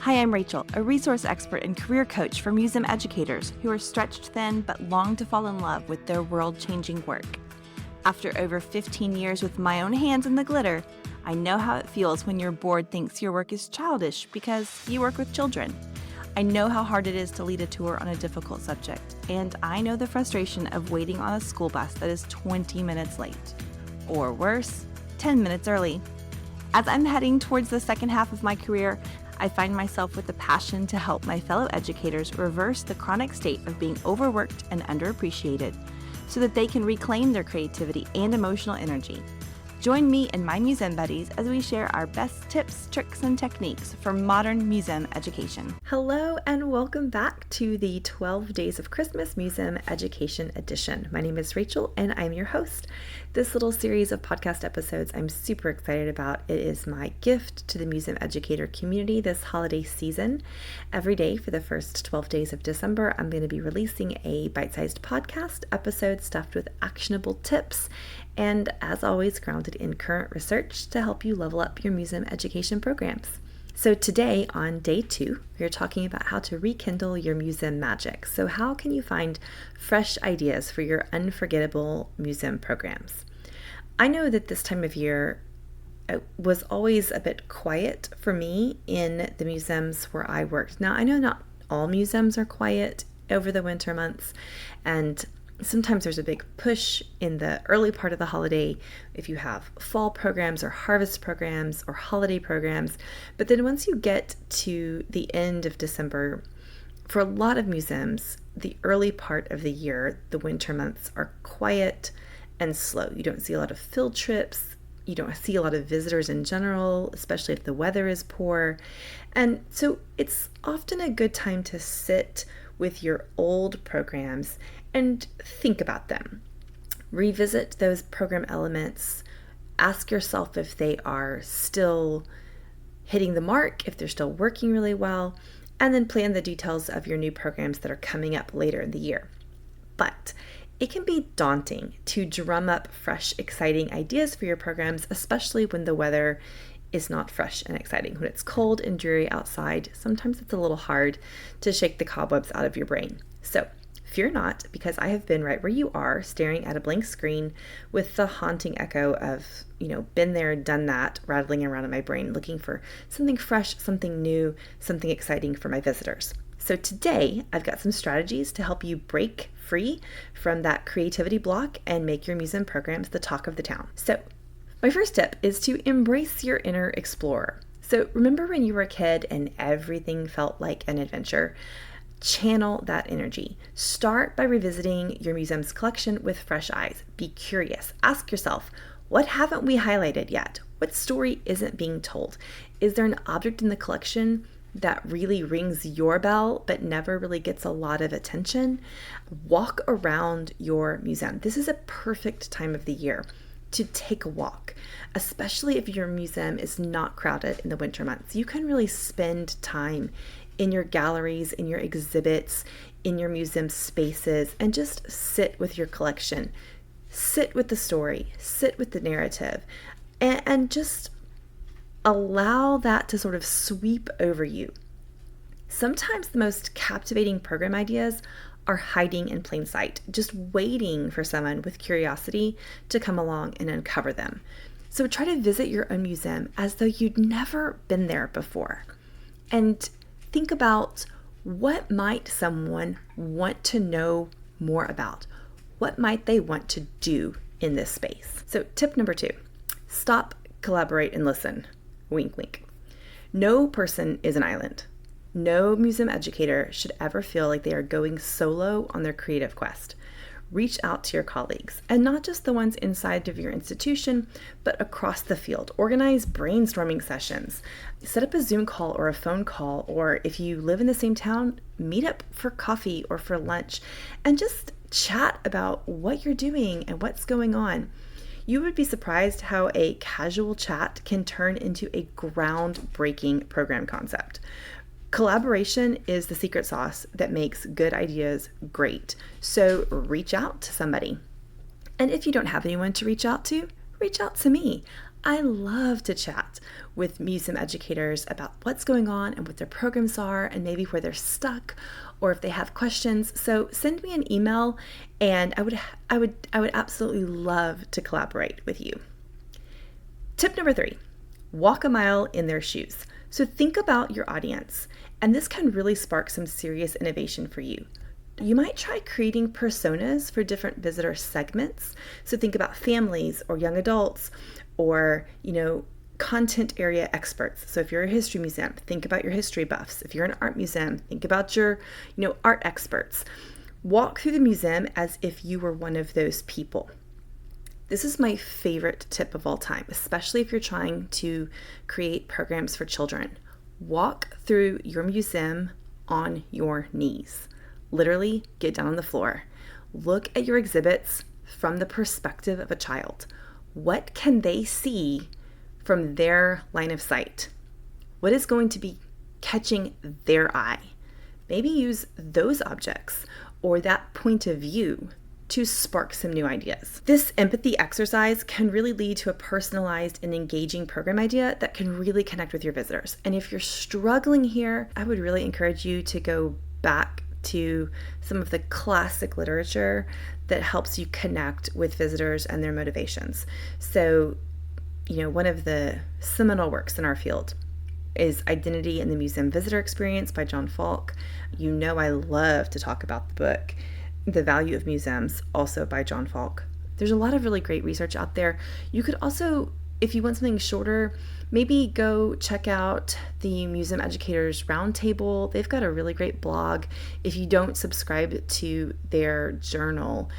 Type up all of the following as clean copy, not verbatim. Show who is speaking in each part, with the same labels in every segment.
Speaker 1: Hi, I'm Rachel, a resource expert and career coach for museum educators who are stretched thin but long to fall in love with their world-changing work. After over 15 years with my own hands in the glitter, I know how it feels when your board thinks your work is childish because you work with children. I know how hard it is to lead a tour on a difficult subject, and I know the frustration of waiting on a school bus that is 20 minutes late. Or worse, 10 minutes early. As I'm heading towards the second half of my career, I find myself with a passion to help my fellow educators reverse the chronic state of being overworked and underappreciated so that they can reclaim their creativity and emotional energy. Join me and my museum buddies as we share our best tips, tricks, and techniques for modern museum education. Hello and welcome back to the 12 Days of Christmas Museum Education Edition. My name is Rachel and I'm your host. This little series of podcast episodes I'm super excited about. It is my gift to the museum educator community this holiday season. Every day for the first 12 days of December, I'm going to be releasing a bite-sized podcast episode stuffed with actionable tips and, as always, grounded in current research to help you level up your museum education programs. So today, on day 2, we're talking about how to rekindle your museum magic. So how can you find fresh ideas for your unforgettable museum programs? I know that this time of year was always a bit quiet for me in the museums where I worked. Now, I know not all museums are quiet over the winter months, and sometimes there's a big push in the early part of the holiday if you have fall programs or harvest programs or holiday programs. But then once you get to the end of December, for a lot of museums, the early part of the year, the winter months, are quiet and slow. You don't see a lot of field trips. You don't see a lot of visitors in general, especially if the weather is poor. And so it's often a good time to sit with your old programs and think about them. Revisit those program elements. Ask yourself if they are still hitting the mark, if they're still working really well, and then plan the details of your new programs that are coming up later in the year. But it can be daunting to drum up fresh, exciting ideas for your programs, especially when the weather is not fresh and exciting. When it's cold and dreary outside, sometimes it's a little hard to shake the cobwebs out of your brain. So fear not, because I have been right where you are, staring at a blank screen with the haunting echo of, been there, done that, rattling around in my brain, looking for something fresh, something new, something exciting for my visitors. So today, I've got some strategies to help you break free from that creativity block and make your museum programs the talk of the town. So my first tip is to embrace your inner explorer. So remember when you were a kid and everything felt like an adventure? Channel that energy. Start by revisiting your museum's collection with fresh eyes. Be curious. Ask yourself, what haven't we highlighted yet? What story isn't being told? Is there an object in the collection that really rings your bell but never really gets a lot of attention? Walk around your museum. This is a perfect time of the year to take a walk, especially if your museum is not crowded in the winter months. You can really spend time in your galleries, in your exhibits, in your museum spaces, and just sit with your collection. Sit with the story, sit with the narrative, and just allow that to sort of sweep over you. Sometimes the most captivating program ideas are hiding in plain sight, just waiting for someone with curiosity to come along and uncover them. So try to visit your own museum as though you'd never been there before. And think about, what might someone want to know more about? What might they want to do in this space? So tip number 2, stop, collaborate, and listen. Wink, wink. No person is an island. No museum educator should ever feel like they are going solo on their creative quest. Reach out to your colleagues, and not just the ones inside of your institution, but across the field. Organize brainstorming sessions. Set up a Zoom call or a phone call, or if you live in the same town, meet up for coffee or for lunch, and just chat about what you're doing and what's going on. You would be surprised how a casual chat can turn into a groundbreaking program concept. Collaboration is the secret sauce that makes good ideas great. So reach out to somebody. And if you don't have anyone to reach out to me. I love to chat with museum educators about what's going on and what their programs are and maybe where they're stuck or if they have questions. So send me an email and I would absolutely love to collaborate with you. Tip number 3, walk a mile in their shoes. So think about your audience, and this can really spark some serious innovation for you. You might try creating personas for different visitor segments. So think about families or young adults or, content area experts. So if you're a history museum, think about your history buffs. If you're an art museum, think about your, art experts. Walk through the museum as if you were one of those people. This is my favorite tip of all time, especially if you're trying to create programs for children. Walk through your museum on your knees. Literally, get down on the floor. Look at your exhibits from the perspective of a child. What can they see from their line of sight? What is going to be catching their eye? Maybe use those objects or that point of view to spark some new ideas. This empathy exercise can really lead to a personalized and engaging program idea that can really connect with your visitors. And if you're struggling here, I would really encourage you to go back to some of the classic literature that helps you connect with visitors and their motivations. So, one of the seminal works in our field is Identity in the Museum Visitor Experience by John Falk. I love to talk about the book The Value of Museums, also by John Falk. There's a lot of really great research out there. You could also, if you want something shorter, maybe go check out the Museum Educators Roundtable. They've got a really great blog. If you don't subscribe to their journal,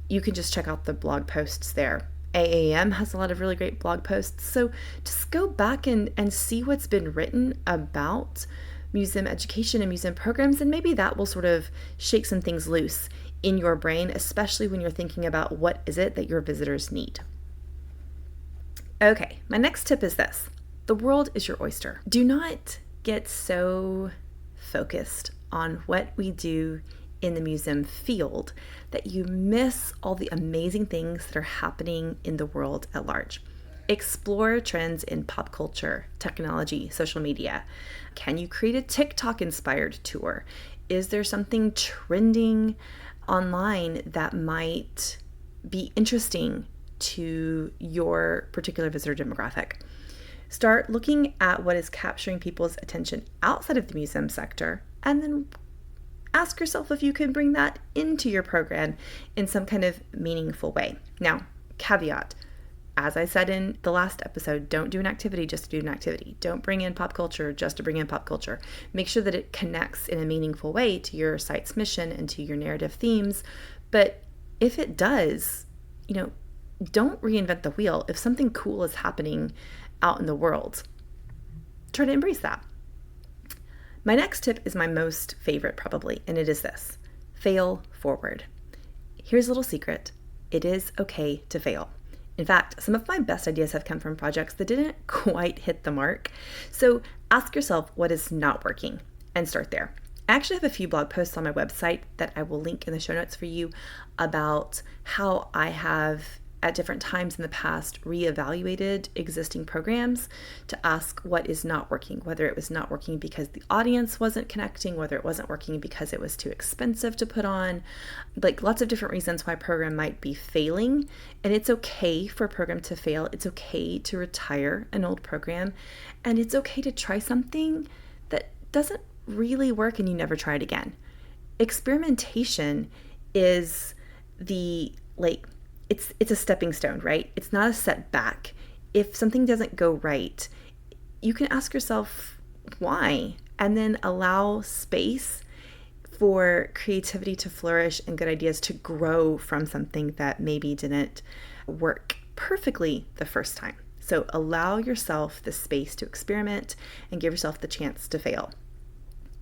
Speaker 1: you can just check out the blog posts there. AAM has a lot of really great blog posts. So just go back and see what's been written about museum education and museum programs, and maybe that will sort of shake some things loose in your brain, especially when you're thinking about what is it that your visitors need. Okay, my next tip is this. The world is your oyster. Do not get so focused on what we do in the museum field that you miss all the amazing things that are happening in the world at large. Explore trends in pop culture, technology, social media. Can you create a TikTok-inspired tour? Is there something trending online that might be interesting to your particular visitor demographic? Start looking at what is capturing people's attention outside of the museum sector, and then ask yourself if you can bring that into your program in some kind of meaningful way. Now, caveat, as I said in the last episode, don't do an activity just to do an activity. Don't bring in pop culture just to bring in pop culture. Make sure that it connects in a meaningful way to your site's mission and to your narrative themes. But if it does, don't reinvent the wheel. If something cool is happening out in the world, try to embrace that. My next tip is my most favorite probably, and it is this: fail forward. Here's a little secret. It is okay to fail. In fact, some of my best ideas have come from projects that didn't quite hit the mark. So ask yourself what is not working and start there. I actually have a few blog posts on my website that I will link in the show notes for you about how I have at different times in the past reevaluated existing programs to ask what is not working, whether it was not working because the audience wasn't connecting, whether it wasn't working because it was too expensive to put on, like lots of different reasons why a program might be failing. And it's okay for a program to fail. It's okay to retire an old program, and it's okay to try something that doesn't really work and you never try it again. Experimentation is it's a stepping stone, right? It's not a setback. If something doesn't go right, you can ask yourself why, and then allow space for creativity to flourish and good ideas to grow from something that maybe didn't work perfectly the first time. So allow yourself the space to experiment and give yourself the chance to fail.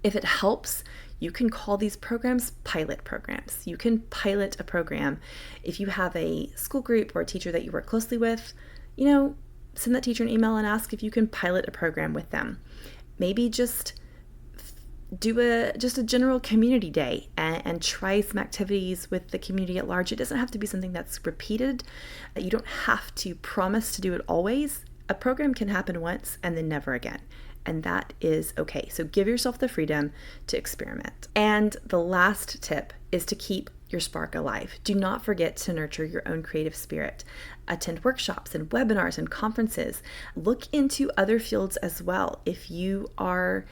Speaker 1: If it helps, you can call these programs pilot programs. You can pilot a program. If you have a school group or a teacher that you work closely with, send that teacher an email and ask if you can pilot a program with them. Maybe just do just a general community day and try some activities with the community at large. It doesn't have to be something that's repeated. You don't have to promise to do it always. A program can happen once and then never again. And that is okay. So give yourself the freedom to experiment. And the last tip is to keep your spark alive. Do not forget to nurture your own creative spirit. Attend workshops and webinars and conferences. Look into other fields as well. If you are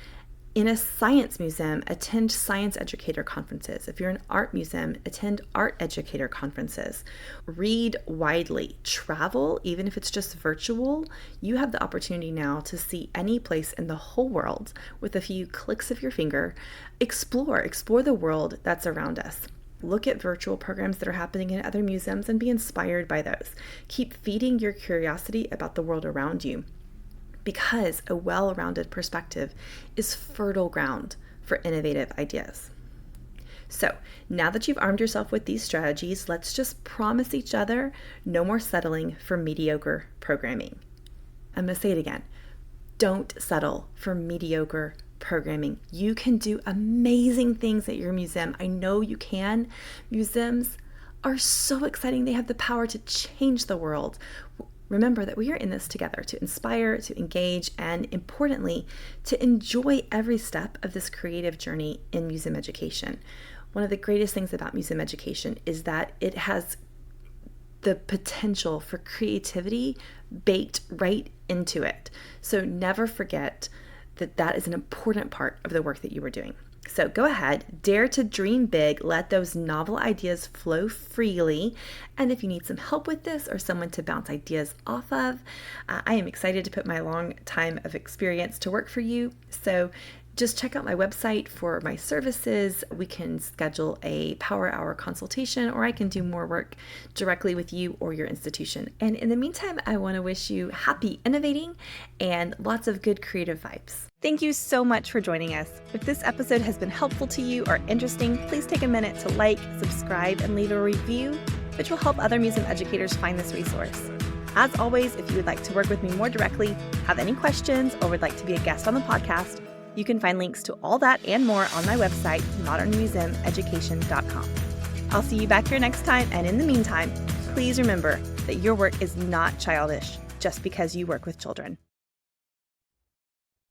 Speaker 1: in a science museum, attend science educator conferences. If you're an art museum, attend art educator conferences. Read widely. Travel, even if it's just virtual. You have the opportunity now to see any place in the whole world with a few clicks of your finger. Explore the world that's around us. Look at virtual programs that are happening in other museums and be inspired by those. Keep feeding your curiosity about the world around you, because a well-rounded perspective is fertile ground for innovative ideas. So now that you've armed yourself with these strategies, let's just promise each other no more settling for mediocre programming. I'm going to say it again. Don't settle for mediocre programming. You can do amazing things at your museum. I know you can. Museums are so exciting. They have the power to change the world. Remember that we are in this together to inspire, to engage, and importantly, to enjoy every step of this creative journey in museum education. One of the greatest things about museum education is that it has the potential for creativity baked right into it. So never forget that that is an important part of the work that you are doing. So go ahead, dare to dream big, let those novel ideas flow freely. And if you need some help with this or someone to bounce ideas off of, I am excited to put my long time of experience to work for you. So just check out my website for my services. We can schedule a power hour consultation, or I can do more work directly with you or your institution. And in the meantime, I want to wish you happy innovating and lots of good creative vibes. Thank you so much for joining us. If this episode has been helpful to you or interesting, please take a minute to like, subscribe, and leave a review, which will help other museum educators find this resource. As always, if you would like to work with me more directly, have any questions, or would like to be a guest on the podcast, you can find links to all that and more on my website, modernmuseumeducation.com. I'll see you back here next time, and in the meantime, please remember that your work is not childish just because you work with children.